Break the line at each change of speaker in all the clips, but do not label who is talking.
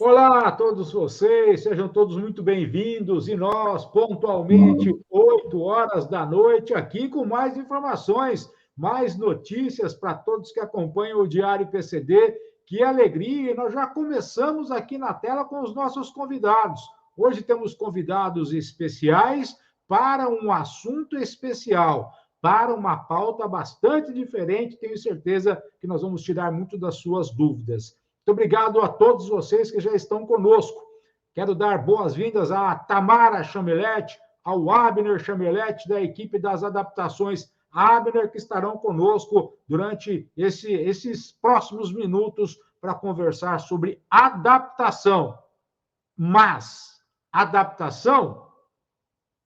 Olá a todos vocês, sejam todos muito bem-vindos e nós, pontualmente, 8 horas da noite, aqui com mais informações, mais notícias para todos que acompanham o Diário PCD. Que alegria! E nós já começamos aqui na tela com os nossos convidados. Hoje temos convidados especiais para um assunto especial, para uma pauta bastante diferente. Tenho certeza que nós vamos tirar muito das suas dúvidas. Muito obrigado a todos vocês que já estão conosco. Quero dar boas-vindas a Tamara Chameletti, ao Abner Chameletti, da equipe das adaptações Abner, que estarão conosco durante esses próximos minutos para conversar sobre adaptação. Mas, adaptação,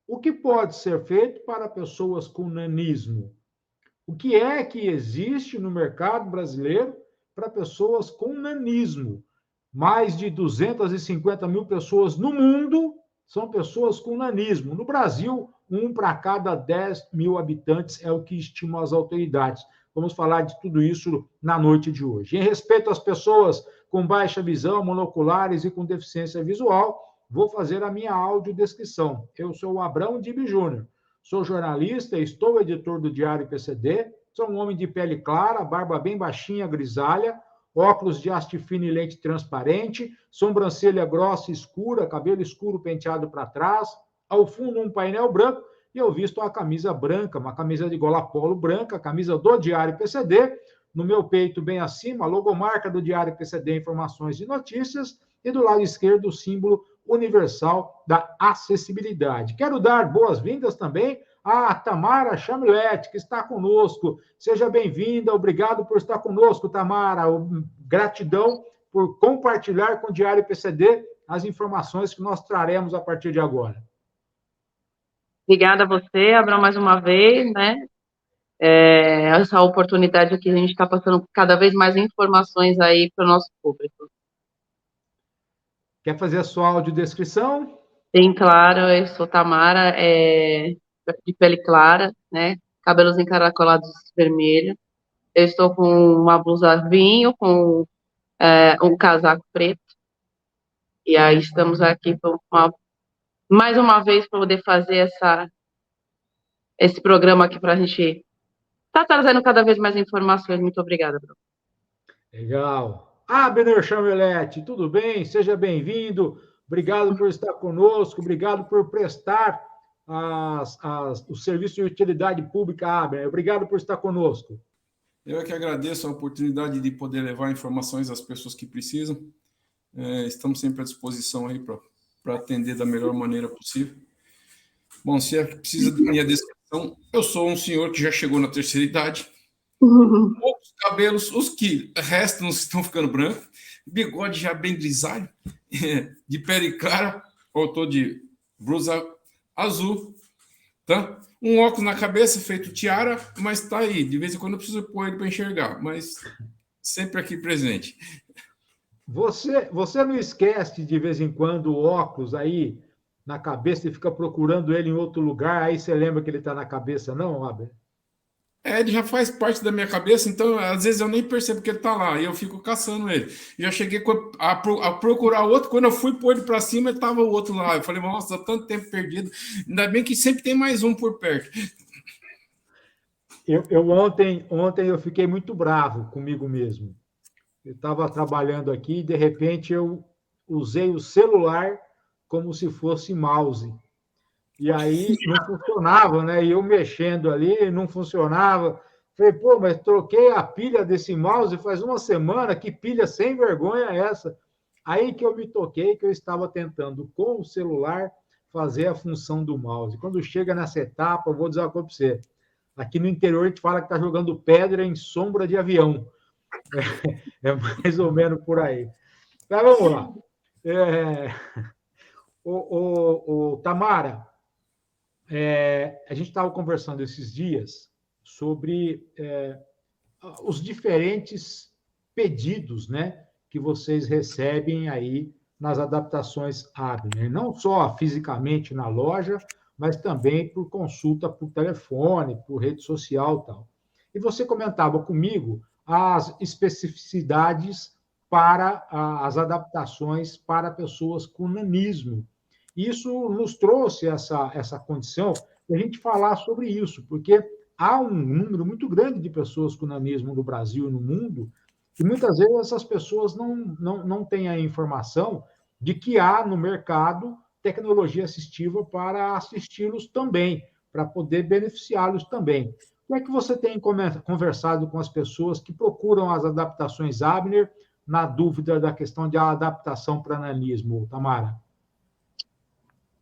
o que pode ser feito para pessoas com nanismo? O que é que existe no mercado brasileiro para pessoas com nanismo? Mais de 250 mil pessoas no mundo são pessoas com nanismo. No Brasil, 1 para cada 10 mil habitantes é o que estimam as autoridades. Vamos falar de tudo isso na noite de hoje. Em respeito às pessoas com baixa visão, monoculares e com deficiência visual, vou fazer a minha audiodescrição. Eu sou o Abrão Dib Júnior, sou jornalista, estou editor do Diário PCD, sou um homem de pele clara, barba bem baixinha, grisalha, óculos de haste fina e lente transparente, sobrancelha grossa e escura, cabelo escuro penteado para trás, ao fundo um painel branco, e eu visto uma camisa branca, uma camisa de gola polo branca, camisa do Diário PCD, no meu peito bem acima, a logomarca do Diário PCD, informações e notícias, e do lado esquerdo o símbolo universal da acessibilidade. Quero dar boas-vindas também a Tamara Chameletti, que está conosco. Seja bem-vinda, obrigado por estar conosco, Tamara. Gratidão por compartilhar com o Diário PCD as informações que nós traremos a partir de agora.
Obrigada a você, Abrão, mais uma vez, né? Essa oportunidade aqui, a gente está passando cada vez mais informações aí para o nosso público.
Quer fazer a sua audiodescrição?
Sim, claro, eu sou Tamara, de pele clara, né? Cabelos encaracolados vermelho. Eu estou com uma blusa vinho, com um casaco preto. E aí estamos aqui mais uma vez para poder fazer esse programa aqui para a gente estar trazendo cada vez mais informações. Muito obrigada, Bruno.
Legal. Abner Chameletti, tudo bem? Seja bem-vindo. Obrigado por estar conosco, obrigado por prestar o serviço de utilidade pública, Abner. Obrigado por estar conosco.
Eu é que agradeço a oportunidade de poder levar informações às pessoas que precisam. Estamos sempre à disposição aí para atender da melhor maneira possível. Bom, se precisa da minha descrição, eu sou um senhor que já chegou na terceira idade, poucos cabelos, os que restam estão ficando brancos, bigode já bem grisalho, de pele clara, eu tô de blusa azul, tá? Um óculos na cabeça, feito tiara, mas tá aí, de vez em quando eu preciso pôr ele para enxergar, mas sempre aqui presente.
Você não esquece de vez em quando o óculos aí na cabeça e fica procurando ele em outro lugar, aí você lembra que ele está na cabeça, não, Abner?
Ele já faz parte da minha cabeça, então às vezes eu nem percebo que ele está lá, e eu fico caçando ele. Já cheguei a procurar outro, quando eu fui pôr ele para cima, estava o outro lá. Eu falei, nossa, tanto tempo perdido. Ainda bem que sempre tem mais um por perto.
Ontem eu fiquei muito bravo comigo mesmo. Eu estava trabalhando aqui e, de repente, eu usei o celular como se fosse mouse. E aí não funcionava, né? E eu mexendo ali, não funcionava. Falei, pô, mas troquei a pilha desse mouse faz uma semana, que pilha sem vergonha é essa? Aí que eu me toquei que eu estava tentando, com o celular, fazer a função do mouse. Quando chega nessa etapa, eu vou dizer uma coisa para você. Aqui no interior a gente fala que está jogando pedra em sombra de avião. É mais ou menos por aí. Mas vamos lá. Tamara, a gente estava conversando esses dias sobre os diferentes pedidos, né, que vocês recebem aí nas adaptações Abner, não só fisicamente na loja, mas também por consulta por telefone, por rede social e tal. E você comentava comigo as especificidades para as adaptações para pessoas com nanismo. Isso nos trouxe essa condição de a gente falar sobre isso, porque há um número muito grande de pessoas com nanismo no Brasil e no mundo, e muitas vezes essas pessoas não têm a informação de que há no mercado tecnologia assistiva para assisti-los também, para poder beneficiá-los também. Como é que você tem conversado com as pessoas que procuram as adaptações Abner, na dúvida da questão de adaptação para nanismo, Tamara?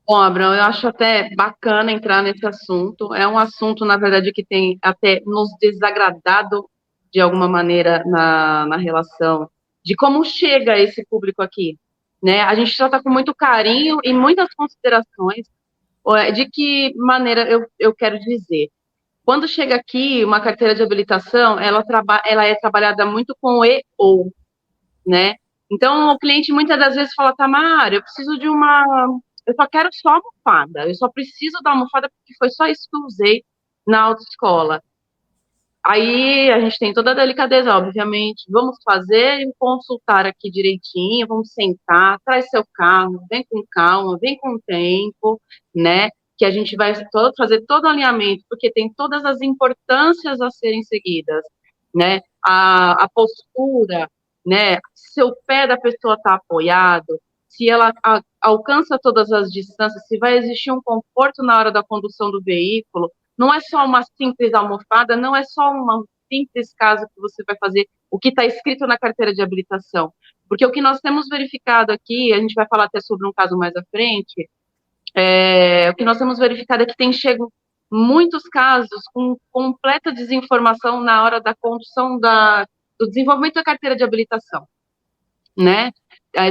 Bom, Abraão, eu acho até bacana entrar nesse assunto. É um assunto, na verdade, que tem até nos desagradado de alguma maneira na relação de como chega esse público aqui, né? A gente trata com muito carinho e muitas considerações de que maneira eu quero dizer. Quando chega aqui uma carteira de habilitação, ela é trabalhada muito com e ou, né? Então, o cliente muitas das vezes fala, Tamara, eu só quero só almofada, eu só preciso da almofada porque foi só isso que eu usei na autoescola. Aí a gente tem toda a delicadeza, obviamente, vamos fazer e consultar aqui direitinho, vamos sentar, traz seu carro, vem com calma, vem com tempo, né? Que a gente vai fazer todo o alinhamento, porque tem todas as importâncias a serem seguidas, né? A postura, né? Se o pé da pessoa está apoiado, se ela alcança todas as distâncias, se vai existir um conforto na hora da condução do veículo, não é só uma simples almofada, não é só uma simples casa que você vai fazer o que está escrito na carteira de habilitação. Porque o que nós temos verificado aqui, a gente vai falar até sobre um caso mais à frente, o que nós temos verificado é que tem chego muitos casos com completa desinformação na hora da condução do desenvolvimento da carteira de habilitação, né?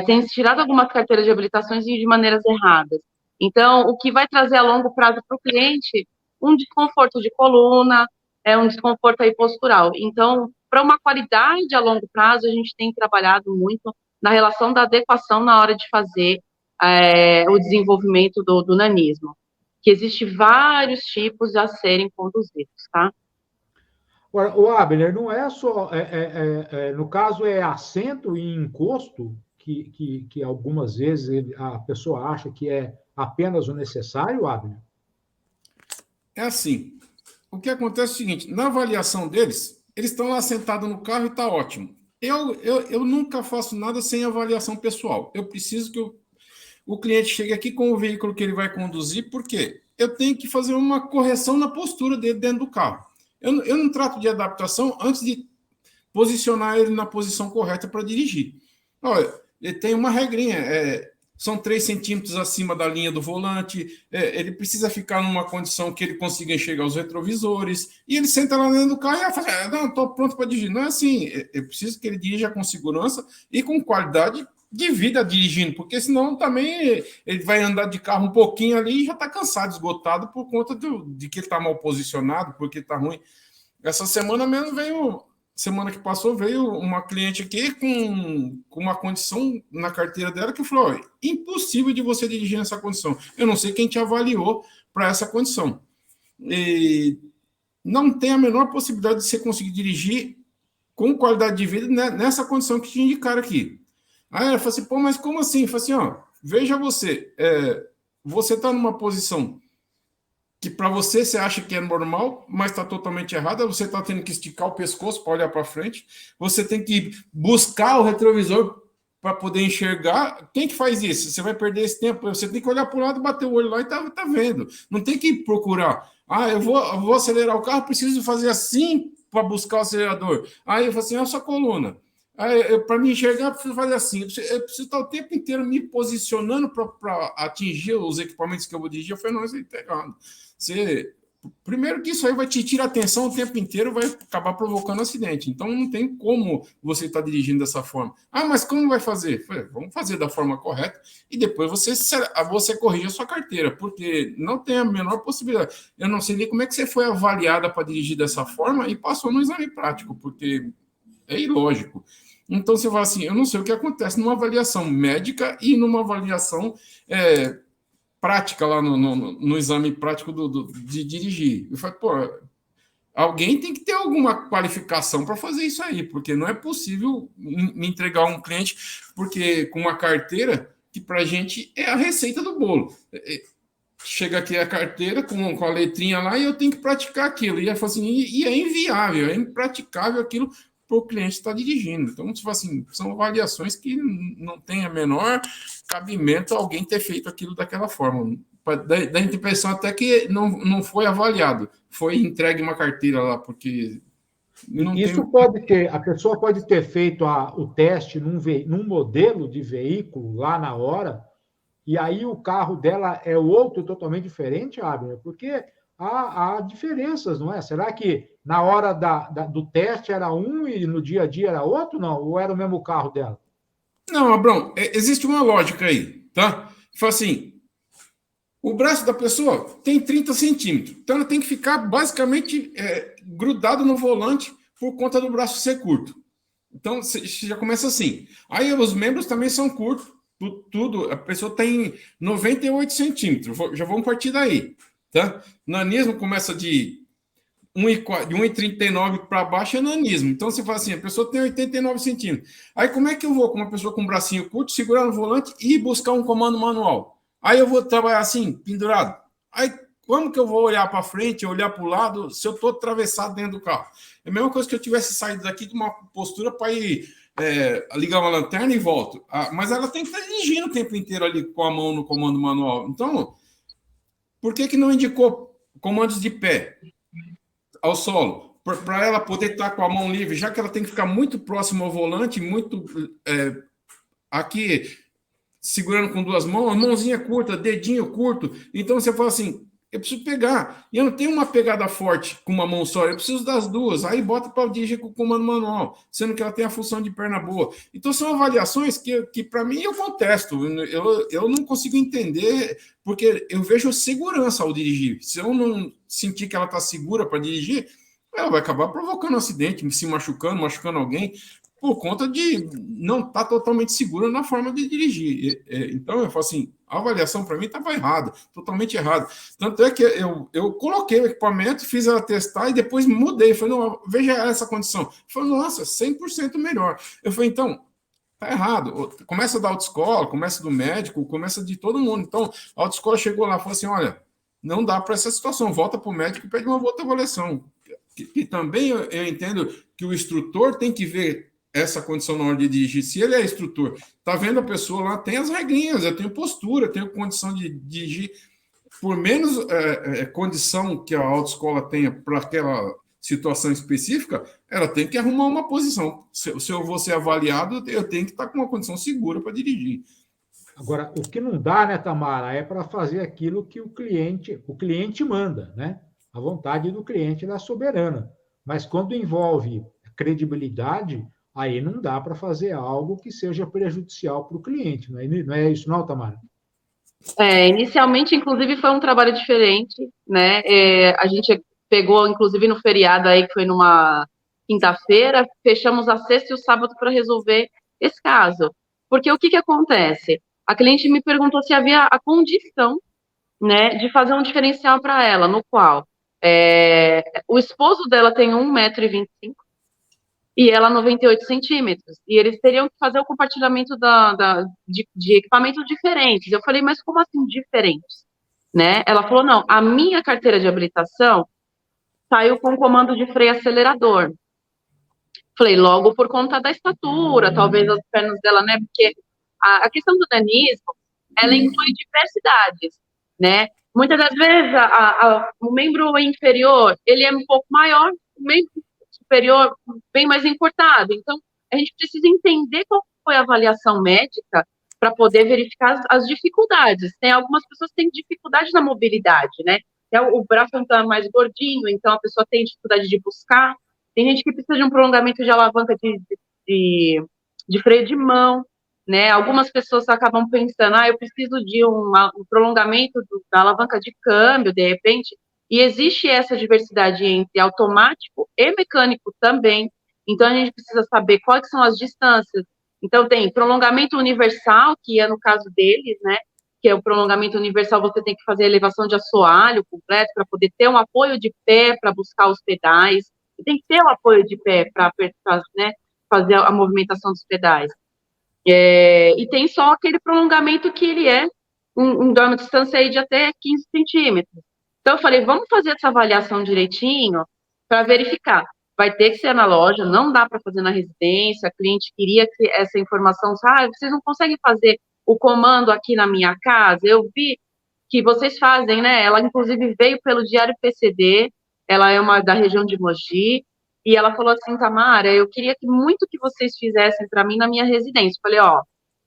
Tem tirado algumas carteiras de habilitações de maneiras erradas. Então, o que vai trazer a longo prazo para o cliente um desconforto de coluna, um desconforto aí postural. Então, para uma qualidade a longo prazo, a gente tem trabalhado muito na relação da adequação na hora de fazer o desenvolvimento do nanismo, que existe vários tipos a serem conduzidos, tá?
Agora, o Abner, não é só, no caso, é assento e encosto que algumas vezes a pessoa acha que é apenas o necessário, Abner?
É assim, o que acontece é o seguinte, na avaliação deles, eles estão lá sentados no carro e está ótimo. Eu nunca faço nada sem avaliação pessoal. Eu preciso que o cliente chegue aqui com o veículo que ele vai conduzir, porque eu tenho que fazer uma correção na postura dele dentro do carro. Eu não trato de adaptação antes de posicionar ele na posição correta para dirigir. Olha, ele tem uma regrinha, são 3 centímetros acima da linha do volante, ele precisa ficar numa condição que ele consiga enxergar os retrovisores, e ele senta lá dentro do carro e fala, não, estou pronto para dirigir. Não é assim, eu preciso que ele dirija com segurança e com qualidade de vida dirigindo, porque senão também ele vai andar de carro um pouquinho ali e já está cansado, esgotado por conta de que ele está mal posicionado, porque está ruim. Essa semana mesmo semana que passou, veio uma cliente aqui com uma condição na carteira dela que falou, impossível de você dirigir nessa condição. Eu não sei quem te avaliou para essa condição. E não tem a menor possibilidade de você conseguir dirigir com qualidade de vida nessa condição que te indicaram aqui. Aí ela falou assim, pô, mas como assim? Eu falei assim, veja você, você está numa posição que para você acha que é normal, mas está totalmente errada, você está tendo que esticar o pescoço para olhar para frente, você tem que buscar o retrovisor para poder enxergar. Quem que faz isso? Você vai perder esse tempo, você tem que olhar para o lado, bater o olho lá e tá vendo. Não tem que procurar. Eu vou acelerar o carro, preciso fazer assim para buscar o acelerador. Aí eu falo assim, é a sua coluna. Para me enxergar, eu preciso fazer assim. Eu preciso estar o tempo inteiro me posicionando para atingir os equipamentos que eu vou dirigir. Eu falei, não, isso é errado. Primeiro que isso aí vai te tirar atenção o tempo inteiro, vai acabar provocando acidente. Então, não tem como você estar dirigindo dessa forma. Mas como vai fazer? Falei, vamos fazer da forma correta e depois você corrige a sua carteira, porque não tem a menor possibilidade. Eu não sei nem como é que você foi avaliada para dirigir dessa forma e passou no exame prático, porque é ilógico. Então, você fala assim, eu não sei o que acontece numa avaliação médica e numa avaliação prática lá no exame prático de dirigir. Eu falei, Alguém tem que ter alguma qualificação para fazer isso aí, porque não é possível me entregar um cliente porque com uma carteira que para a gente é a receita do bolo. Chega aqui a carteira com a letrinha lá e eu tenho que praticar aquilo. E é inviável, é impraticável aquilo para o cliente estar dirigindo. Então, tipo assim, são avaliações que não tem a menor cabimento alguém ter feito aquilo daquela forma. Da impressão até que não foi avaliado, foi entregue uma carteira lá, porque não
Isso
tem...
pode ter, a pessoa pode ter feito o teste num modelo de veículo lá na hora, e aí o carro dela é outro totalmente diferente, Abner, porque há diferenças, não é? Será que na hora do teste era um e no dia a dia era outro, não? Ou era o mesmo carro dela?
Não, Abrão, existe uma lógica aí, tá? Fala assim, o braço da pessoa tem 30 centímetros, então ela tem que ficar basicamente grudado no volante por conta do braço ser curto. Então, você já começa assim. Aí os membros também são curtos, tudo, a pessoa tem 98 centímetros, já vamos partir daí, tá? Nanismo começa de 1,39 para baixo é nanismo. Então, você fala assim, a pessoa tem 89 centímetros. Aí, como é que eu vou com uma pessoa com um bracinho curto, segurar no volante e buscar um comando manual? Aí eu vou trabalhar assim, pendurado. Aí, como que eu vou olhar para frente, olhar para o lado, se eu estou atravessado dentro do carro? É a mesma coisa que eu tivesse saído daqui de uma postura para ir ligar uma lanterna e volto. Mas ela tem que estar dirigindo o tempo inteiro ali com a mão no comando manual. Então, por que não indicou comandos de pé ao solo? Para ela poder estar com a mão livre, já que ela tem que ficar muito próximo ao volante, muito aqui segurando com duas mãos, mãozinha curta, dedinho curto. Então você fala assim, eu preciso pegar. E eu não tenho uma pegada forte com uma mão só, eu preciso das duas. Aí bota para dirigir com o comando manual, sendo que ela tem a função de perna boa. Então são avaliações que para mim, eu contesto. Eu não consigo entender, porque eu vejo segurança ao dirigir. Se eu não sentir que ela está segura para dirigir, ela vai acabar provocando um acidente, se machucando alguém, por conta de não estar totalmente segura na forma de dirigir. Então, eu falo assim, a avaliação para mim estava errada, totalmente errada. Tanto é que eu coloquei o equipamento, fiz ela testar e depois mudei. Falei, não, veja essa condição. Eu falei, nossa, 100% melhor. Eu falei, então, tá errado. Começa da autoescola, começa do médico, começa de todo mundo. Então, a autoescola chegou lá e falou assim, olha, não dá para essa situação, volta para o médico e pede uma outra avaliação. E também eu entendo que o instrutor tem que ver essa condição na hora de dirigir. Se ele é instrutor, tá vendo a pessoa lá, tem as regrinhas, eu tenho postura, eu tenho condição de dirigir. Por menos condição que a autoescola tenha para aquela situação específica, ela tem que arrumar uma posição. Se eu vou ser avaliado, eu tenho que estar com uma condição segura para dirigir.
Agora, o que não dá, né, Tamara, é para fazer aquilo que o cliente manda, né? A vontade do cliente é soberana. Mas quando envolve credibilidade, aí não dá para fazer algo que seja prejudicial para o cliente. Não é isso, não, Tamara?
Inicialmente, inclusive, foi um trabalho diferente, né? A gente pegou, inclusive, no feriado aí, que foi numa quinta-feira, fechamos a sexta e o sábado para resolver esse caso. Porque o que acontece? A cliente me perguntou se havia a condição, né, de fazer um diferencial para ela, no qual o esposo dela tem 1,25 m e ela 98 centímetros. E eles teriam que fazer o compartilhamento de equipamentos diferentes. Eu falei, mas como assim diferentes? Né? Ela falou, não, a minha carteira de habilitação saiu com comando de freio acelerador. Falei, logo por conta da estatura, talvez as pernas dela, né? Porque a questão do danismo, ela inclui diversidades, né? Muitas das vezes, o membro inferior, ele é um pouco maior, o membro superior bem mais encurtado. Então, a gente precisa entender qual foi a avaliação médica para poder verificar as dificuldades. Tem algumas pessoas que têm dificuldade na mobilidade, né? O braço está mais gordinho, então a pessoa tem dificuldade de buscar. Tem gente que precisa de um prolongamento de alavanca de freio de mão, né? Algumas pessoas acabam pensando, eu preciso de um prolongamento da alavanca de câmbio, de repente, e existe essa diversidade entre automático e mecânico também. Então, a gente precisa saber quais são as distâncias. Então, tem prolongamento universal, que é no caso deles, né? que é o prolongamento universal, você tem que fazer a elevação de assoalho completo para poder ter um apoio de pé para buscar os pedais. Você tem que ter o apoio de pé para, né, fazer a movimentação dos pedais. E tem só aquele prolongamento que ele é de uma distância aí de até 15 centímetros. Então, eu falei, vamos fazer essa avaliação direitinho para verificar. Vai ter que ser na loja, não dá para fazer na residência, a cliente queria que essa informação, vocês não conseguem fazer o comando aqui na minha casa? Eu vi que vocês fazem, né? Ela, inclusive, veio pelo Diário PCD, ela é da região de Mogi, e ela falou assim, Tamara, eu queria muito que vocês fizessem para mim na minha residência. Eu falei,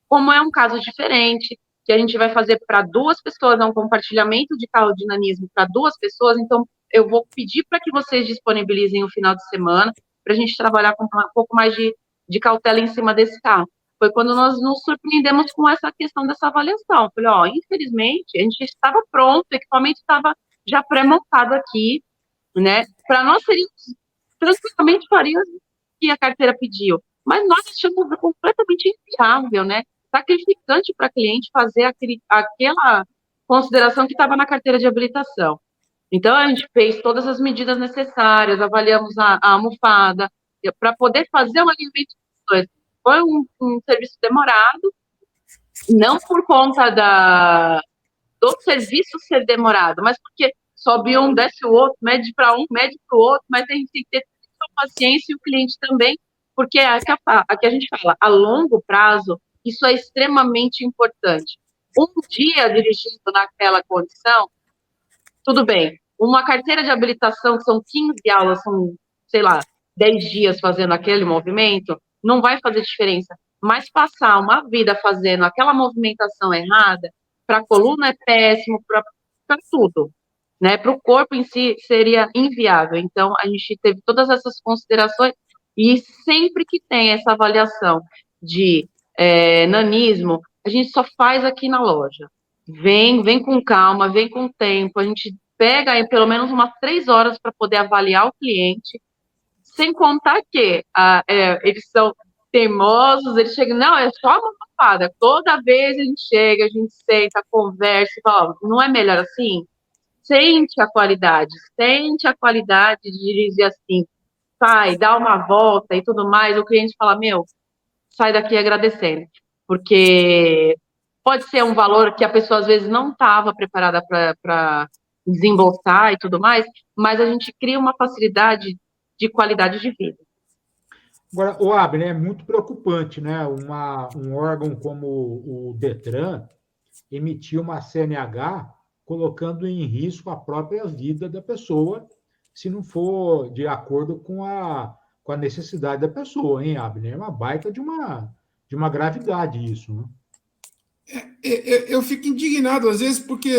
como é um caso diferente, que a gente vai fazer para 2 pessoas, é um compartilhamento de carro dinamismo para 2 pessoas, então eu vou pedir para que vocês disponibilizem o final de semana para a gente trabalhar com um pouco mais de cautela em cima desse carro. Foi quando nós nos surpreendemos com essa questão dessa avaliação. Eu falei, infelizmente, a gente estava pronto, o equipamento estava já pré-montado aqui, né? Para nós tranquilamente faríamos o que a carteira pediu, mas nós achamos completamente inviável, né? Sacrificante para a cliente fazer aquela consideração que estava na carteira de habilitação. Então, a gente fez todas as medidas necessárias, avaliamos a almofada, para poder fazer o alinhamento dos dois. Foi um serviço demorado, não por conta do serviço ser demorado, mas porque sobe um, desce o outro, mede para um, mede para o outro, mas a gente tem que ter paciência e o cliente também, porque aqui a gente fala, a longo prazo, isso é extremamente importante. Um dia dirigindo naquela condição, tudo bem. Uma carteira de habilitação, que são 15 aulas, são, 10 dias fazendo aquele movimento, não vai fazer diferença. Mas passar uma vida fazendo aquela movimentação errada, para a coluna é péssimo, para tudo, né? Para o corpo em si seria inviável. Então, a gente teve todas essas considerações e sempre que tem essa avaliação de nanismo, a gente só faz aqui na loja. Vem com calma, vem com tempo, a gente pega aí pelo menos umas 3 horas para poder avaliar o cliente, sem contar que eles são teimosos, eles chegam, não, é só uma papada, toda vez a gente chega, a gente senta, conversa e fala, não é melhor assim? Sente a qualidade de dirigir assim, sai, dá uma volta e tudo mais, o cliente fala, sai daqui agradecendo, porque pode ser um valor que a pessoa às vezes não estava preparada para desembolsar e tudo mais, mas a gente cria uma facilidade de qualidade de vida.
Agora, o Abner, é muito preocupante, né? Um órgão como o Detran emitir uma CNH colocando em risco a própria vida da pessoa, se não for de acordo com a necessidade da pessoa, hein, Abner? É uma baita de uma gravidade isso, né?
Eu fico indignado às vezes porque,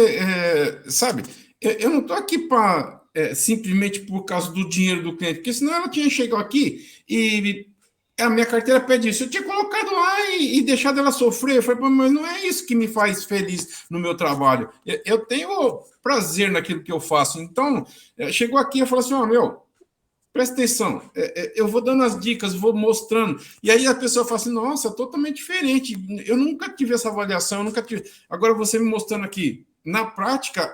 sabe, eu não estou aqui para simplesmente por causa do dinheiro do cliente, porque senão ela tinha chegado aqui e a minha carteira pede isso. Eu tinha colocado lá e deixado ela sofrer. Eu falei, mas não é isso que me faz feliz no meu trabalho. Eu tenho prazer naquilo que eu faço. Então, chegou aqui e falou assim, presta atenção, eu vou dando as dicas, vou mostrando, e aí a pessoa fala assim, nossa, totalmente diferente, eu nunca tive essa avaliação, eu nunca tive, agora você me mostrando aqui, na prática,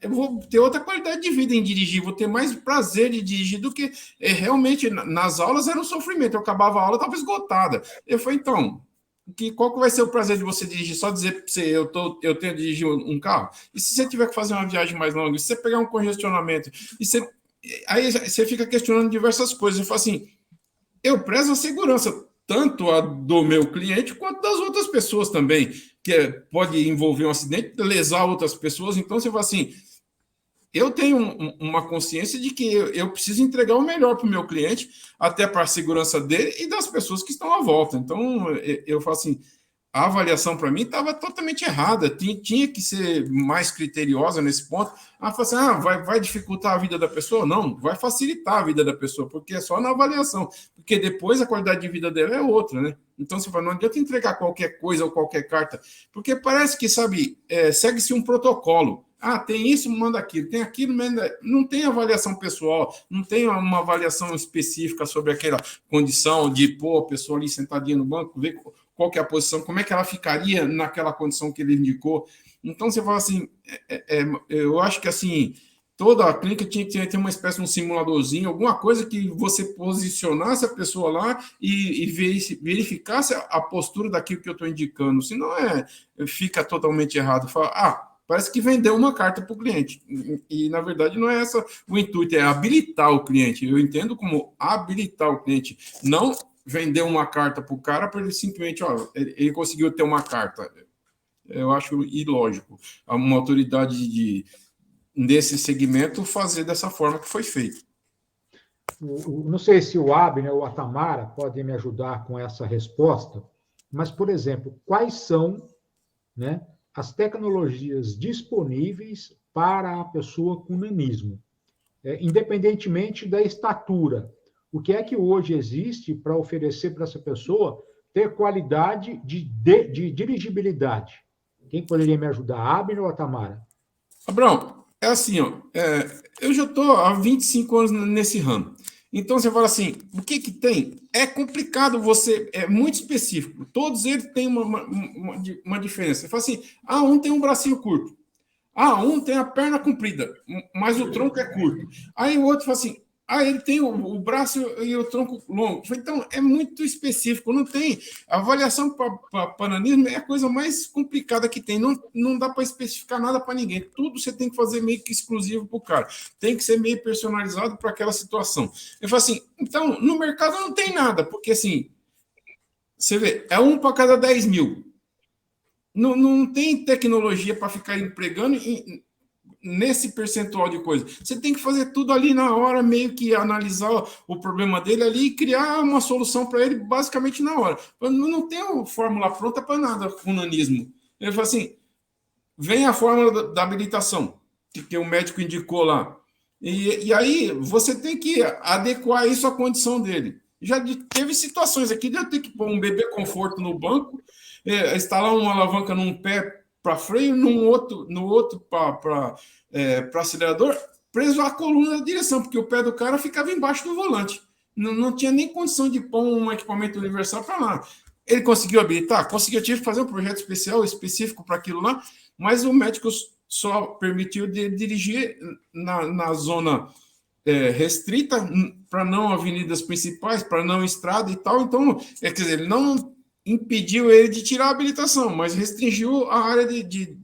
eu vou ter outra qualidade de vida em dirigir, vou ter mais prazer de dirigir do que realmente, nas aulas era um sofrimento, eu acabava a aula, estava esgotada, eu falei, então, qual que vai ser o prazer de você dirigir? Só dizer para você, eu tenho que dirigir um carro? E se você tiver que fazer uma viagem mais longa, e se você pegar um congestionamento, aí você fica questionando diversas coisas. Eu falo assim, eu prezo a segurança, tanto a do meu cliente, quanto das outras pessoas também, que pode envolver um acidente, lesar outras pessoas. Então, você fala assim, eu tenho uma consciência de que eu preciso entregar o melhor para o meu cliente, até para a segurança dele e das pessoas que estão à volta. Então, eu falo assim, a avaliação para mim estava totalmente errada, tinha que ser mais criteriosa nesse ponto. Fala assim, vai dificultar a vida da pessoa? Não, vai facilitar a vida da pessoa, porque é só na avaliação, porque depois a qualidade de vida dela é outra, né? Então você fala, não adianta entregar qualquer coisa ou qualquer carta, porque parece que, sabe, segue-se um protocolo. Tem isso, manda aquilo, tem aquilo, manda... Não tem avaliação pessoal, não tem uma avaliação específica sobre aquela condição de pôr a pessoa ali sentadinha no banco, ver qual que é a posição, como é que ela ficaria naquela condição que ele indicou. Então, você fala assim, eu acho que assim, toda a clínica tinha que ter uma espécie de um simuladorzinho, alguma coisa que você posicionasse a pessoa lá e verificasse a postura daquilo que eu estou indicando. Senão fica totalmente errado. Fala, parece que vendeu uma carta para o cliente. E, na verdade, não é essa o intuito, é habilitar o cliente. Eu entendo como habilitar o cliente, não vender uma carta para o cara para ele simplesmente, ele conseguiu ter uma carta. Eu acho ilógico uma autoridade nesse segmento fazer dessa forma que foi feito.
Não sei se o Abner ou a Tamara podem me ajudar com essa resposta, mas, por exemplo, quais são, né, as tecnologias disponíveis para a pessoa com nanismo, independentemente da estatura? O que é que hoje existe para oferecer para essa pessoa ter qualidade de dirigibilidade? Quem poderia me ajudar, Abner ou a Tamara?
Abrão, é assim, eu já estou há 25 anos nesse ramo. Então, você fala assim, o que tem? É complicado é muito específico. Todos eles têm uma diferença. Você fala assim, um tem um bracinho curto. Um tem a perna comprida, mas o tronco é curto. Aí o outro fala assim, ele tem o braço e o tronco longo. Então, é muito específico. Não tem. A avaliação para nanismo é a coisa mais complicada que tem. Não dá para especificar nada para ninguém. Tudo você tem que fazer meio que exclusivo para o cara. Tem que ser meio personalizado para aquela situação. Eu falo assim, então, no mercado não tem nada, porque assim, você vê, é 1 para cada 10 mil. Não tem tecnologia para ficar empregando nesse percentual de coisa. Você tem que fazer tudo ali na hora, meio que analisar o problema dele ali e criar uma solução para ele basicamente na hora. Não tem uma fórmula pronta para nada com o nanismo. Ele fala assim, vem a fórmula da habilitação, que o médico indicou lá. E aí você tem que adequar isso à condição dele. Já teve situações aqui de eu ter que pôr um bebê conforto no banco, instalar uma alavanca num pé para freio, no outro para acelerador, preso à coluna da direção, porque o pé do cara ficava embaixo do volante. Não tinha nem condição de pôr um equipamento universal para lá. Ele conseguiu habilitar? Conseguiu. Eu tive que fazer um projeto específico para aquilo lá, mas o médico só permitiu dirigir na zona restrita, para não avenidas principais, para não estrada e tal. Então, quer dizer, ele não impediu ele de tirar a habilitação, mas restringiu a área de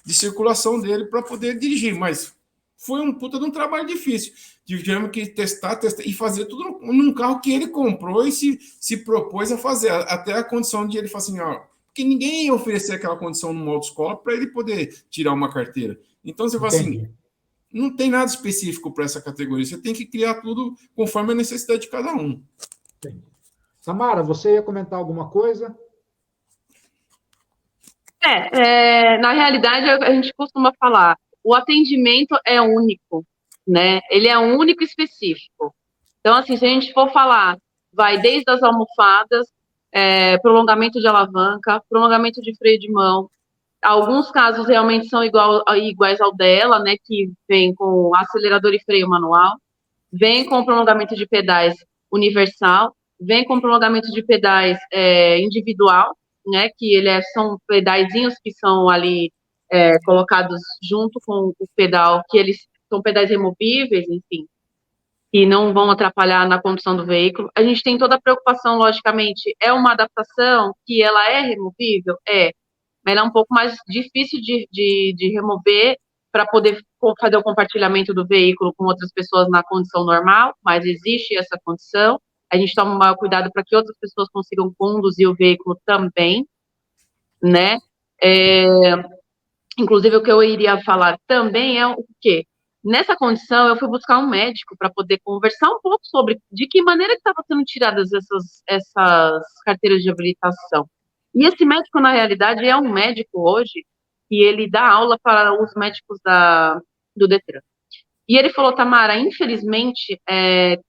circulação dele para poder dirigir. Mas foi um puta de um trabalho difícil. Tivemos que testar e fazer tudo num carro que ele comprou e se propôs a fazer, até a condição de ele falar assim, porque ninguém ia oferecer aquela condição numa autoescola para ele poder tirar uma carteira. Então, você fala assim, não tem nada específico para essa categoria, você tem que criar tudo conforme a necessidade de cada um.
Entendi. Samara, você ia comentar alguma coisa?
Na realidade, a gente costuma falar, o atendimento é único, né? Ele é único e específico. Então, assim, se a gente for falar, vai desde as almofadas, prolongamento de alavanca, prolongamento de freio de mão. Alguns casos realmente são iguais ao dela, né? Que vem com acelerador e freio manual, vem com prolongamento de pedais universal, vem com prolongamento de pedais individual, né, que são pedaizinhos que são ali colocados junto com o pedal, que eles são pedais removíveis, enfim, que não vão atrapalhar na condução do veículo. A gente tem toda a preocupação, logicamente, é uma adaptação que ela é removível? Mas ela é um pouco mais difícil de remover para poder fazer o compartilhamento do veículo com outras pessoas na condição normal, mas existe essa condição. A gente toma o maior cuidado para que outras pessoas consigam conduzir o veículo também, né? Inclusive, o que eu iria falar também é o quê? Nessa condição, eu fui buscar um médico para poder conversar um pouco sobre de que maneira que estavam sendo tiradas essas carteiras de habilitação. E esse médico, na realidade, é um médico hoje e ele dá aula para os médicos do Detran. E ele falou, Tamara, infelizmente,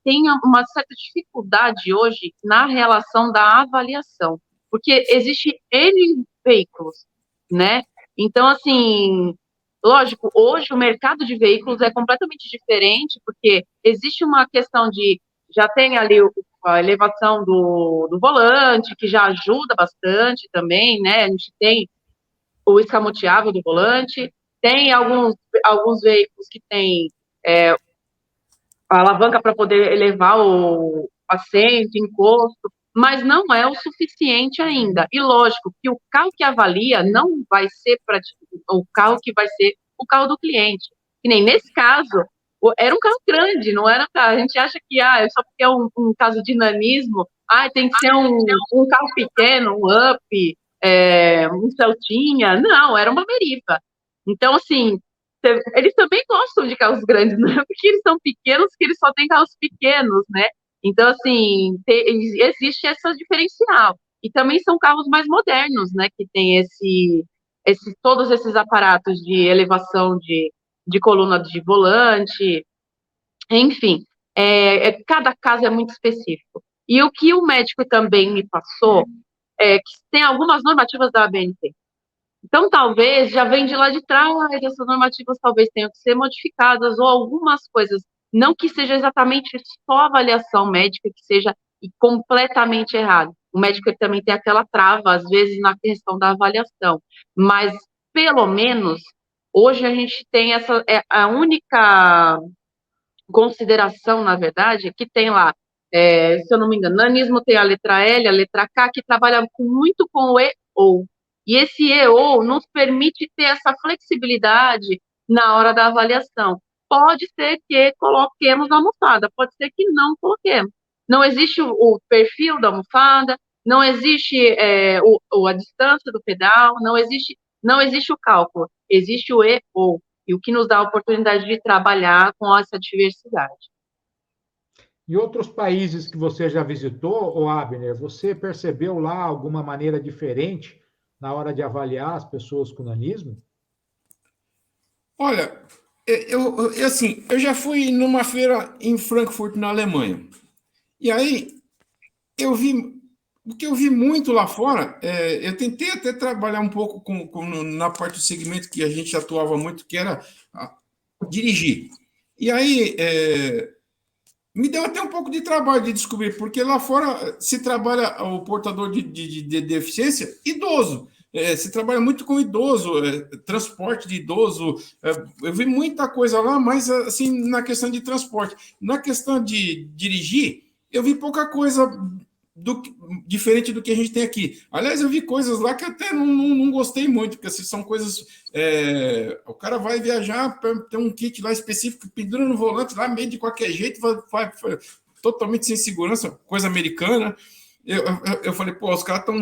tem uma certa dificuldade hoje na relação da avaliação, porque existe N veículos, né? Então, assim, lógico, hoje o mercado de veículos é completamente diferente, porque existe uma questão de, já tem ali a elevação do volante, que já ajuda bastante também, né? A gente tem o escamoteável do volante, tem alguns veículos que tem a alavanca para poder elevar o assento, encosto, mas não é o suficiente ainda. E lógico que o carro que avalia não vai ser o carro que vai ser o carro do cliente. Que nem nesse caso, era um carro grande, não era um carro. A gente acha que só porque é um caso de nanismo, tem que ser um carro pequeno, um Up, um Celtinha. Não, era uma Meriva. Então, assim, eles também gostam de carros grandes, não é porque eles são pequenos que eles só têm carros pequenos, né? Então, assim, existe essa diferencial. E também são carros mais modernos, né? Que tem todos esses aparatos de elevação de coluna de volante, enfim, cada caso é muito específico. E o que o médico também me passou é que tem algumas normativas da ABNT. Então, talvez já vem de lá de trás, essas normativas talvez tenham que ser modificadas, ou algumas coisas, não que seja exatamente só avaliação médica, que seja completamente errado. O médico também tem aquela trava, às vezes, na questão da avaliação. Mas, pelo menos, hoje a gente tem a única consideração, na verdade, que tem lá, se eu não me engano, nanismo tem a letra L, a letra K, que trabalha muito com o E ou. E esse E ou nos permite ter essa flexibilidade na hora da avaliação. Pode ser que coloquemos a almofada, pode ser que não coloquemos. Não existe o perfil da almofada, não existe a distância do pedal, não existe o cálculo, existe o E ou. E o que nos dá a oportunidade de trabalhar com essa diversidade.
Em outros países que você já visitou, Abner, você percebeu lá alguma maneira diferente na hora de avaliar as pessoas com nanismo?
Olha, eu já fui numa feira em Frankfurt, na Alemanha. E aí, o que eu vi muito lá fora, eu tentei até trabalhar um pouco na parte do segmento que a gente atuava muito, que era dirigir. E aí, me deu até um pouco de trabalho de descobrir, porque lá fora se trabalha o portador de deficiência idoso. Se trabalha muito com idoso, transporte de idoso. Eu vi muita coisa lá, mas assim, na questão de transporte. Na questão de dirigir, eu vi pouca coisa diferente do que a gente tem aqui. Aliás, eu vi coisas lá que até não gostei muito, porque assim, são coisas... o cara vai viajar, tem um kit lá específico, pendura no volante, lá meio de qualquer jeito, vai totalmente sem segurança, coisa americana. Eu falei, pô, os caras estão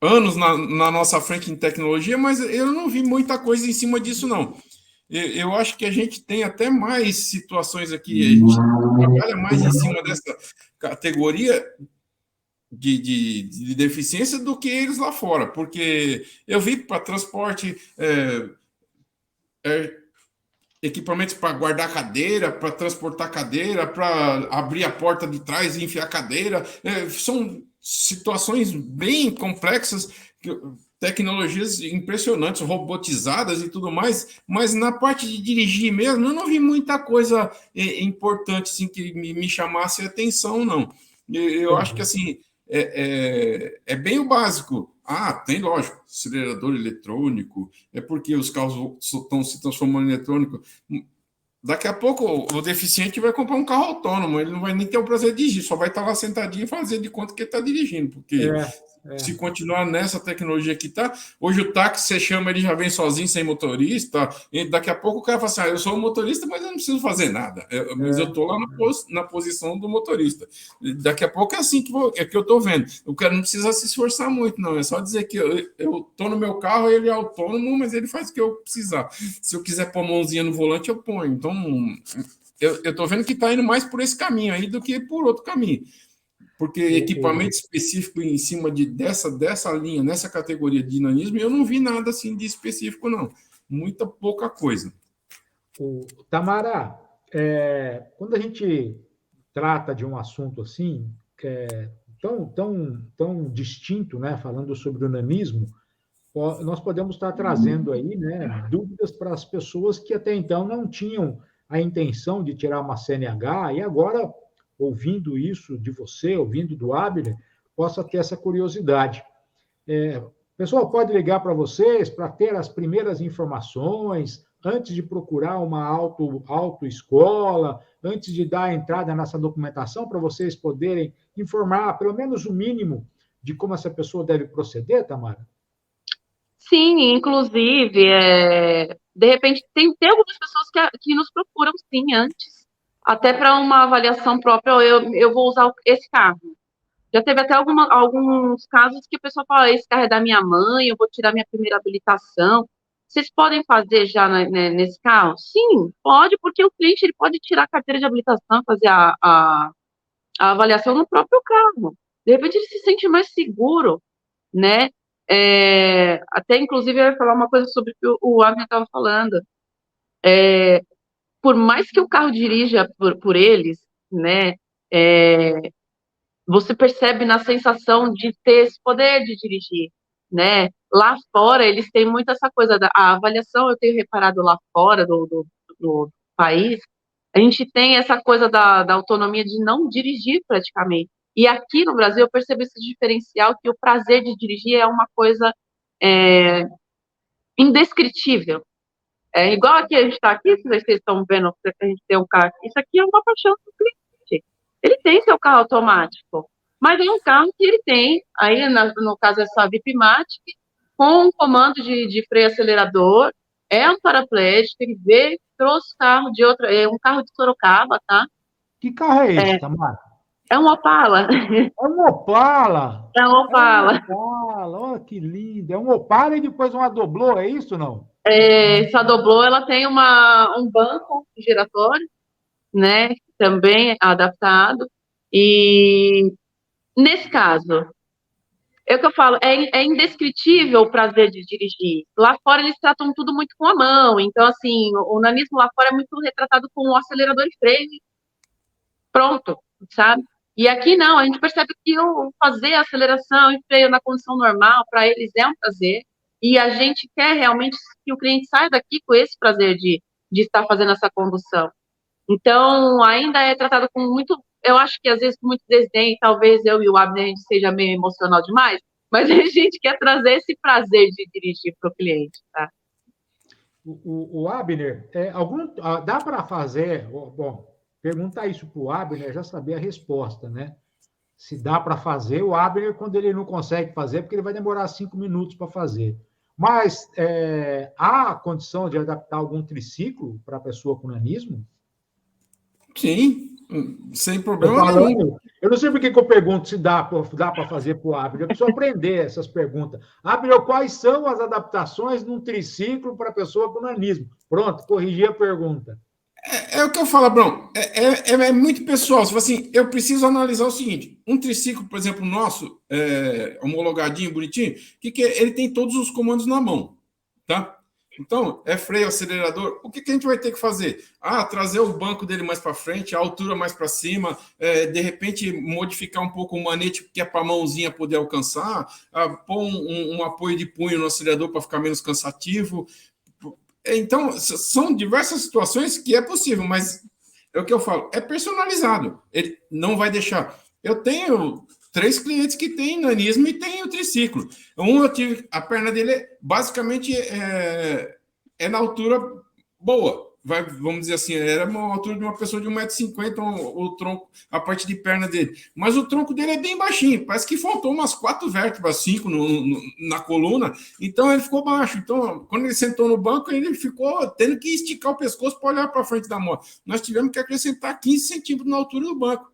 anos na nossa frente em tecnologia, mas eu não vi muita coisa em cima disso, não. Eu acho que a gente tem até mais situações aqui, a gente trabalha mais em cima dessa categoria de deficiência do que eles lá fora, porque eu vi para transporte equipamentos para guardar cadeira, para transportar cadeira, para abrir a porta de trás e enfiar cadeira, são situações bem complexas, tecnologias impressionantes, robotizadas e tudo mais, mas na parte de dirigir mesmo, eu não vi muita coisa importante assim, que me chamasse a atenção, não. Eu acho que assim, é bem o básico. Tem, lógico, acelerador eletrônico, porque os carros estão se transformando em eletrônico. Daqui a pouco o deficiente vai comprar um carro autônomo, ele não vai nem ter o prazer de dirigir, só vai estar lá sentadinho e fazer de conta que ele está dirigindo, porque se continuar nessa tecnologia que está, hoje o táxi, você chama, ele já vem sozinho, sem motorista, e daqui a pouco o cara fala assim, eu sou um motorista, mas eu não preciso fazer nada, mas eu estou lá na posição do motorista. Daqui a pouco é assim que eu estou vendo. O cara não precisa se esforçar muito, não, é só dizer que eu estou no meu carro, ele é autônomo, mas ele faz o que eu precisar. Se eu quiser pôr a mãozinha no volante, eu ponho. Então, eu estou vendo que está indo mais por esse caminho aí do que por outro caminho. Porque equipamento específico em cima dessa linha, nessa categoria de nanismo, eu não vi nada assim de específico, não. Muita pouca coisa.
Tamara, quando a gente trata de um assunto assim, tão distinto, né, falando sobre o nanismo, nós podemos estar trazendo aí, né, dúvidas para as pessoas que até então não tinham a intenção de tirar uma CNH, e agora ouvindo isso de você, ouvindo do Abner, possa ter essa curiosidade. O pessoal pode ligar para vocês para ter as primeiras informações, antes de procurar uma autoescola, antes de dar a entrada nessa documentação, para vocês poderem informar, pelo menos o mínimo, de como essa pessoa deve proceder, Tamara?
Sim, inclusive, de repente, tem algumas pessoas que nos procuram, sim, antes, até para uma avaliação própria, eu vou usar esse carro. Já teve até alguns casos que a pessoa fala, esse carro é da minha mãe, eu vou tirar minha primeira habilitação. Vocês podem fazer já nesse carro? Sim, pode, porque o cliente ele pode tirar a carteira de habilitação, fazer a avaliação no próprio carro. De repente, ele se sente mais seguro, né? Até, inclusive, eu ia falar uma coisa sobre o que o Abner estava falando. Por mais que o carro dirija por eles, né? Você percebe na sensação de ter esse poder de dirigir, né? Lá fora, eles têm muito essa coisa a avaliação, eu tenho reparado lá fora do país, a gente tem essa coisa da autonomia de não dirigir praticamente. E aqui no Brasil eu percebo esse diferencial que o prazer de dirigir é uma coisa indescritível. Igual aqui a gente está aqui, se vocês estão vendo que a gente tem um carro aqui, isso aqui é uma paixão do cliente. Ele tem seu carro automático, mas é um carro que ele tem, aí no caso essa VIPmatic, com um comando de freio acelerador, é um paraplégico, ele veio, trouxe carro de outra, um carro de Sorocaba, tá?
Que carro é esse, Tamara?
É um Opala.
É um Opala?
É um Opala.
É um Opala, olha que lindo. É um Opala e depois uma Doblô, é isso não?
Essa Doblô, ela tem um banco giratório, né, também adaptado, e nesse caso, é o que eu falo, é indescritível o prazer de dirigir. Lá fora eles tratam tudo muito com a mão, então assim, o nanismo lá fora é muito retratado com o acelerador e freio, pronto, sabe? E aqui não, a gente percebe que o fazer a aceleração e freio na condição normal, para eles é um prazer, e a gente quer realmente que o cliente saia daqui com esse prazer de estar fazendo essa condução. Então, ainda é tratado com muito, eu acho que às vezes com muito desdém, talvez eu e o Abner a gente seja meio emocional demais, mas a gente quer trazer esse prazer de dirigir para o cliente, tá?
O Abner, dá para fazer, bom, perguntar isso para o Abner, já saber a resposta, né? Se dá para fazer, o Abner, quando ele não consegue fazer, porque ele vai demorar 5 minutos para fazer. Mas há condição de adaptar algum triciclo para a pessoa com nanismo?
Sim, sem problema nenhum.
Eu não sei por que eu pergunto se dá para fazer para o Abner. Eu preciso aprender essas perguntas. Abner, quais são as adaptações num triciclo para a pessoa com nanismo? Pronto, corrigi a pergunta.
É o que eu falo, Bruno. É muito pessoal. Se assim, eu preciso analisar o seguinte: um triciclo, por exemplo, nosso, homologadinho, bonitinho, que ele tem todos os comandos na mão, tá? Então, freio, acelerador. O que a gente vai ter que fazer? Trazer o banco dele mais para frente, a altura mais para cima, de repente modificar um pouco o manete que é para a mãozinha poder alcançar, pôr um apoio de punho no acelerador para ficar menos cansativo. Então, são diversas situações que é possível, mas é o que eu falo, é personalizado. Ele não vai deixar. Eu tenho 3 clientes que têm nanismo e têm o triciclo. Eu tive, a perna dele basicamente na altura boa. Vamos dizer assim, era uma altura de uma pessoa de 1,50 m, o tronco, a parte de perna dele. Mas o tronco dele é bem baixinho, parece que faltou umas 4 vértebras, 5 na coluna, então ele ficou baixo. Então, quando ele sentou no banco, ele ficou tendo que esticar o pescoço para olhar para frente da moto. Nós tivemos que acrescentar 15 centímetros na altura do banco,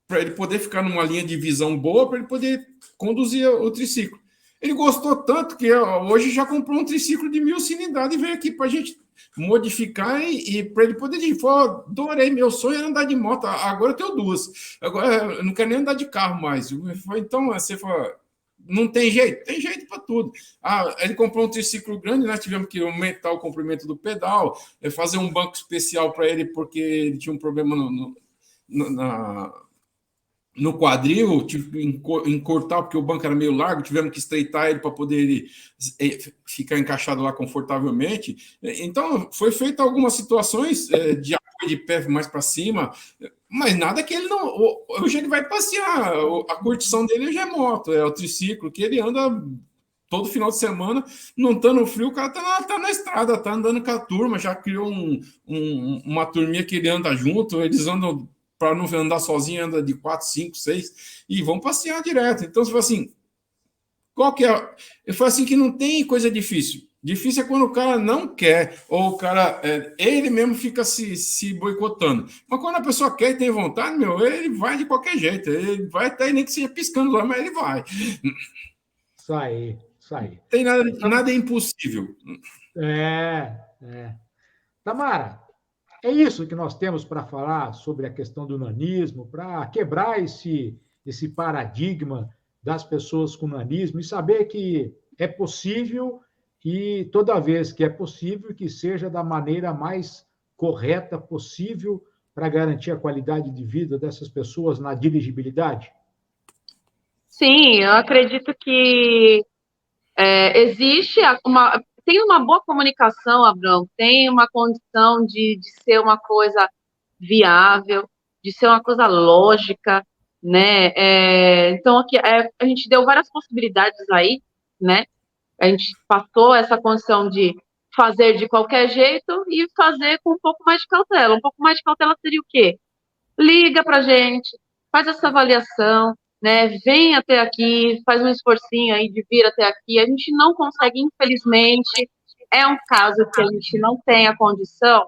para ele poder ficar numa linha de visão boa, para ele poder conduzir o triciclo. Ele gostou tanto que hoje já comprou um triciclo de 1000 cilindradas e veio aqui para a gente modificar e para ele poder dizer, adorei, meu sonho era andar de moto, agora eu tenho 2. Agora eu não quero nem andar de carro mais. Então, você falou, não tem jeito? Tem jeito para tudo. Ele comprou um triciclo grande, nós tivemos que aumentar o comprimento do pedal, fazer um banco especial para ele, porque ele tinha um problema no quadril, tive que encurtar, porque o banco era meio largo, tivemos que estreitar ele para poder ele ficar encaixado lá confortavelmente. Então, foi feita algumas situações de apoio de pé mais para cima. Mas nada que ele não... Hoje ele vai passear, a curtição dele já é moto, é o triciclo, que ele anda todo final de semana, não tá no frio, o cara tá na estrada, tá andando com a turma, já criou uma turminha que ele anda junto, eles andam, para não andar sozinho, anda de 4, 5, 6, e vão passear direto. Então, você fala assim, qual que é? Eu falo assim que não tem coisa difícil. Difícil é quando o cara não quer, ou o cara, ele mesmo fica se boicotando. Mas quando a pessoa quer e tem vontade, ele vai de qualquer jeito. Ele vai até nem que seja piscando lá, mas ele vai.
Isso aí, isso aí.
Tem nada é impossível.
Tamara, é isso que nós temos para falar sobre a questão do nanismo, para quebrar esse paradigma das pessoas com nanismo e saber que é possível e toda vez que é possível, que seja da maneira mais correta possível para garantir a qualidade de vida dessas pessoas na dirigibilidade?
Sim, eu acredito que existe tem uma boa comunicação, Abrão, tem uma condição de ser uma coisa viável, de ser uma coisa lógica, né? Então, aqui, a gente deu várias possibilidades aí, né? A gente passou essa condição de fazer de qualquer jeito e fazer com um pouco mais de cautela. Um pouco mais de cautela seria o quê? Liga para a gente, faz essa avaliação, né? Vem até aqui, faz um esforcinho aí de vir até aqui. A gente não consegue, infelizmente, é um caso que a gente não tem a condição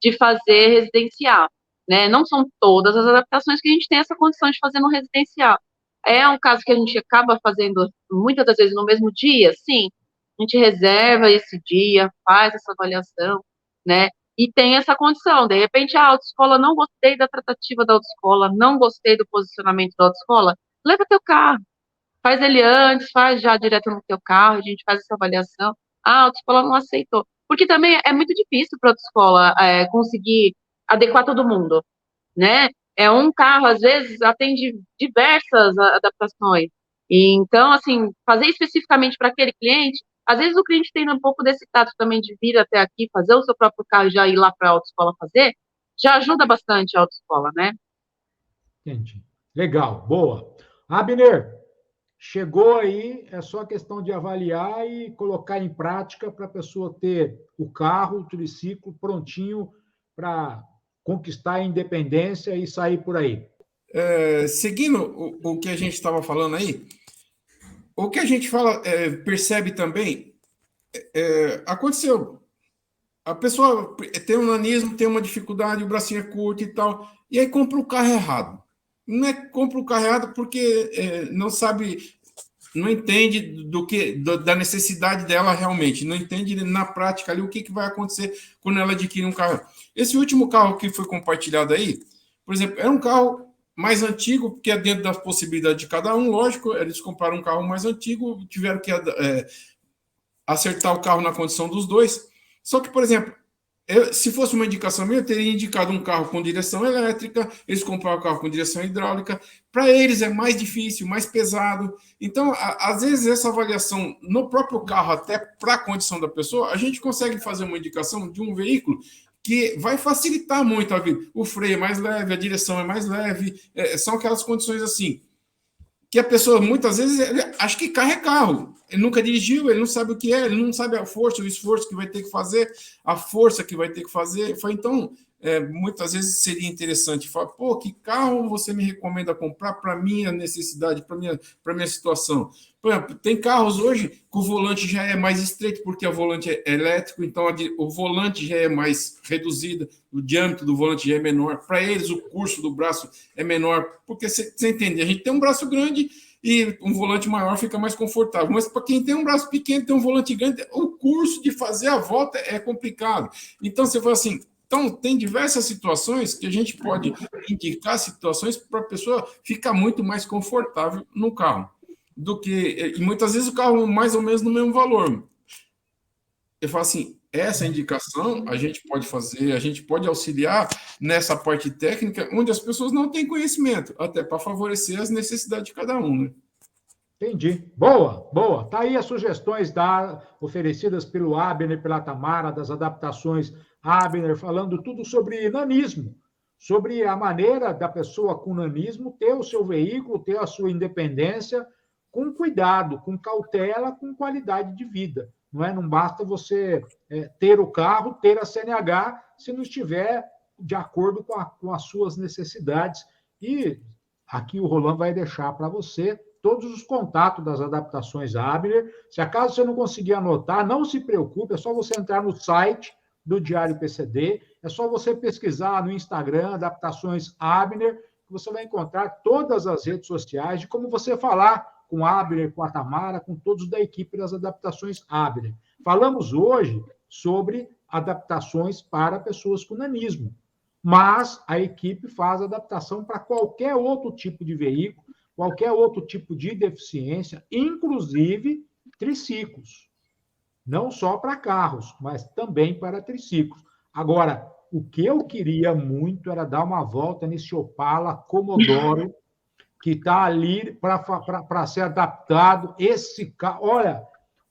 de fazer residencial, né? Não são todas as adaptações que a gente tem essa condição de fazer no residencial. É um caso que a gente acaba fazendo muitas das vezes no mesmo dia, sim. A gente reserva esse dia, faz essa avaliação, né? E tem essa condição. De repente, a autoescola, não gostei da tratativa da autoescola, não gostei do posicionamento da autoescola, leva teu carro. Faz ele antes, faz já direto no teu carro, a gente faz essa avaliação. A autoescola não aceitou. Porque também é muito difícil para a autoescola conseguir adequar todo mundo, né? Um carro, às vezes, atende diversas adaptações. E, então, assim, fazer especificamente para aquele cliente, às vezes o cliente tem um pouco desse tato também de vir até aqui, fazer o seu próprio carro e já ir lá para a autoescola fazer, já ajuda bastante a autoescola, né?
Entendi. Legal, boa. Abner, chegou aí, é só questão de avaliar e colocar em prática para a pessoa ter o carro, o triciclo prontinho para conquistar a independência e sair por aí.
Seguindo o que a gente estava falando aí, o que a gente fala, percebe também, aconteceu. A pessoa tem um nanismo, tem uma dificuldade, o bracinho é curto e tal, e aí compra o carro errado. Não é que compra o carro errado porque não sabe, não entende da necessidade dela realmente, não entende na prática ali o que vai acontecer quando ela adquire um carro. Esse último carro que foi compartilhado aí, por exemplo, era um carro mais antigo, porque é dentro das possibilidades de cada um, lógico, eles compraram um carro mais antigo, tiveram que acertar o carro na condição dos dois. Só que, por exemplo, se fosse uma indicação minha, eu teria indicado um carro com direção elétrica, eles compraram o carro com direção hidráulica. Para eles é mais difícil, mais pesado. Então, às vezes, essa avaliação no próprio carro, até para a condição da pessoa, a gente consegue fazer uma indicação de um veículo que vai facilitar muito a vida. O freio é mais leve, a direção é mais leve, são aquelas condições assim, que a pessoa, muitas vezes, acha que carro é carro. Ele nunca dirigiu, ele não sabe o que é, ele não sabe a força, o esforço que vai ter que fazer, a força que vai ter que fazer. Então, muitas vezes seria interessante falar, pô, que carro você me recomenda comprar para minha necessidade, para minha situação? Por exemplo, tem carros hoje que o volante já é mais estreito, porque o volante é elétrico, então o volante já é mais reduzido, o diâmetro do volante já é menor. Para eles, o curso do braço é menor, porque você entende, a gente tem um braço grande e um volante maior fica mais confortável. Mas para quem tem um braço pequeno, tem um volante grande, o curso de fazer a volta é complicado. Então, você fala assim, então, tem diversas situações que a gente pode indicar situações para a pessoa ficar muito mais confortável no carro. E muitas vezes o carro mais ou menos no mesmo valor. Eu falo assim, essa indicação a gente pode fazer, a gente pode auxiliar nessa parte técnica onde as pessoas não têm conhecimento, até para favorecer as necessidades de cada um, né?
Entendi. Boa, boa. Tá aí as sugestões oferecidas pelo Abner e pela Tamara, das adaptações Abner, falando tudo sobre nanismo. sobre a maneira da pessoa com nanismo ter o seu veículo, ter a sua independência, com cuidado, com cautela, com qualidade de vida. Não basta você ter o carro, ter a CNH, se não estiver de acordo com as suas necessidades. E aqui o Roland vai deixar para você todos os contatos das adaptações Abner. Se acaso você não conseguir anotar, não se preocupe, é só você entrar no site do Diário PCD, é só você pesquisar no Instagram, Adaptações Abner, que você vai encontrar todas as redes sociais de como você falar com Abner, com a Tamara, com todos da equipe das Adaptações Abner. Falamos hoje sobre adaptações para pessoas com nanismo, mas a equipe faz adaptação para qualquer outro tipo de veículo, qualquer outro tipo de deficiência, inclusive triciclos. Não só para carros, mas também para triciclos. Agora, o que eu queria muito era dar uma volta nesse Opala Commodoro, que está ali para ser adaptado. Esse carro, olha,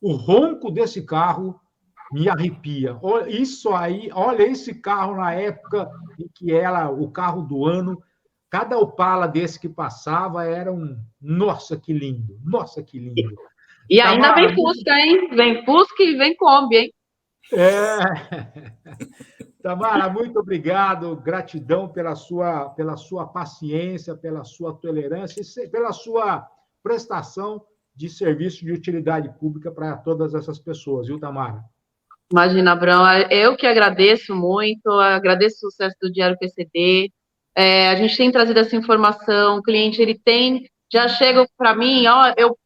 o ronco desse carro me arrepia. Olha, isso aí, olha esse carro na época em que era o carro do ano. Cada Opala desse que passava era um... Nossa, que lindo! Nossa, que lindo!
E ainda vem Fusca, hein? Vem Fusca e vem Kombi, hein?
Tamara, muito obrigado. Gratidão pela sua paciência, pela sua tolerância e pela sua prestação de serviço de utilidade pública para todas essas pessoas, viu, Tamara?
Imagina, Abrão, eu que agradeço muito, agradeço o sucesso do Diário PCD. A gente tem trazido essa informação, o cliente já chega para mim, eu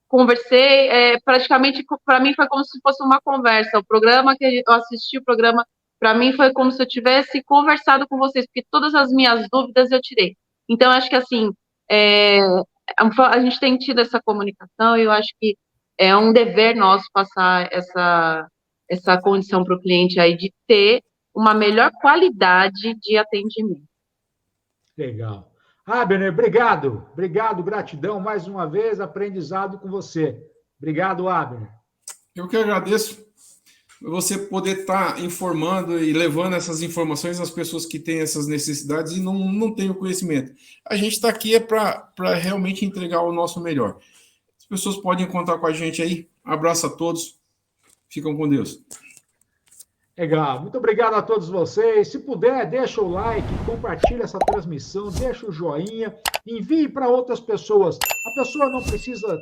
conversei, praticamente para mim foi como se fosse uma conversa. O programa que eu assisti, o programa, para mim foi como se eu tivesse conversado com vocês, porque todas as minhas dúvidas eu tirei. Então, acho que assim, a gente tem tido essa comunicação e eu acho que é um dever nosso passar essa condição para o cliente aí de ter uma melhor qualidade de atendimento.
Legal. Abner, obrigado. Obrigado, gratidão mais uma vez, aprendizado com você. Obrigado, Abner.
Eu que agradeço você poder estar informando e levando essas informações às pessoas que têm essas necessidades e não têm o conhecimento. A gente está aqui para realmente entregar o nosso melhor. As pessoas podem contar com a gente aí. Abraço a todos. Ficam com Deus.
Legal. Muito obrigado a todos vocês. Se puder, deixa o like, compartilha essa transmissão, deixa o joinha, envie para outras pessoas. A pessoa não precisa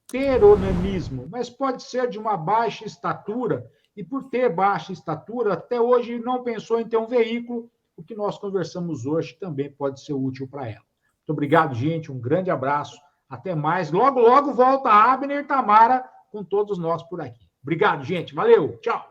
ter o nanismo, mas pode ser de uma baixa estatura, e por ter baixa estatura, até hoje não pensou em ter um veículo. O que nós conversamos hoje também pode ser útil para ela. Muito obrigado, gente. Um grande abraço. Até mais. Logo, logo volta a Abner e Tamara com todos nós por aqui. Obrigado, gente. Valeu. Tchau.